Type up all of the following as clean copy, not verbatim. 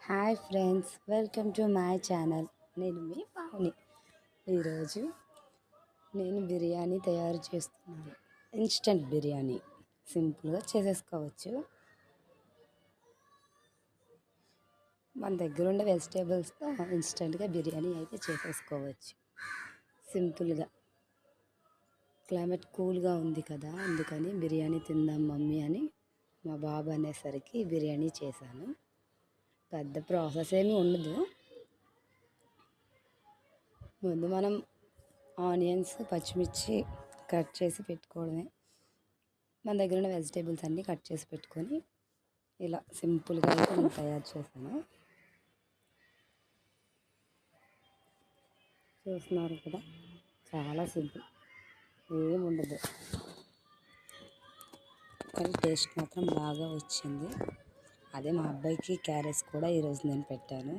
Hi friends, welcome to my channel. నేను మీ పావని. ఈరోజు నేను బిర్యానీ తయారు చేస్తున్నాను. ఇన్స్టెంట్ బిర్యానీ సింపుల్గా చేసేసుకోవచ్చు. మన దగ్గర ఉండే వెజిటేబుల్స్తో ఇన్స్టెంట్గా బిర్యానీ అయితే చేసేసుకోవచ్చు సింపుల్గా. క్లైమేట్ కూల్గా ఉంది కదా, అందుకని బిర్యానీ తిందాం మమ్మీ అని మా బాబు అనేసరికి బిర్యానీ చేశాను. పెద్ద ప్రాసెస్ ఏమీ ఉండదు. ముందు మనం ఆనియన్స్, పచ్చిమిర్చి కట్ చేసి పెట్టుకోవడమే. మన దగ్గర ఉన్న వెజిటేబుల్స్ అన్నీ కట్ చేసి పెట్టుకొని ఇలా సింపుల్గా అయితే నేను తయారు చేశాను. చూస్తున్నారు కదా, చాలా సింపుల్, ఏముండదు, కానీ టేస్ట్ మాత్రం బాగా వచ్చింది. అదే మా అబ్బాయికి క్యారెట్స్ కూడా ఈరోజు నేను పెట్టాను.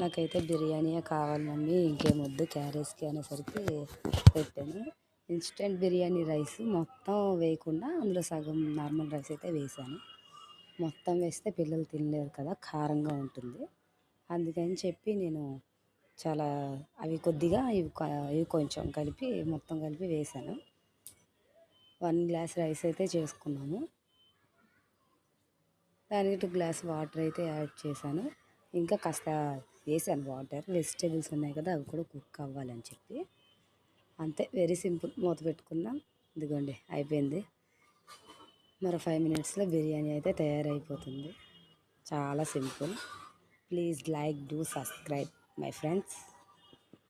నాకైతే బిర్యానీయే కావాలి మమ్మీ, ఇంకేమొద్దు క్యారెట్స్కి అనేసరికి పెట్టాను. ఇన్స్టెంట్ బిర్యానీ రైస్ మొత్తం వేయకుండా అందులో సగం నార్మల్ రైస్ అయితే వేసాను. మొత్తం వేస్తే పిల్లలు తినలేరు కదా, కారంగా ఉంటుంది. అందుకని చెప్పి నేను చాలా అవి కొద్దిగా ఇవి కొంచెం కలిపి మొత్తం కలిపి వేసాను. 1 గ్లాస్ రైస్ అయితే చేసుకున్నాము. దానికి 2 గ్లాస్ వాటర్ అయితే యాడ్ చేశాను. ఇంకా కాస్త వేసాను వాటర్, వెజిటేబుల్స్ ఉన్నాయి కదా అవి కూడా కుక్ అవ్వాలని చెప్పి. అంతే, వెరీ సింపుల్. మూత పెట్టుకున్నాం, ఇదిగోండి అయిపోయింది. మరో 5 మినిట్స్లో బిర్యానీ అయితే తయారైపోతుంది. చాలా simple. Please like, do subscribe my friends.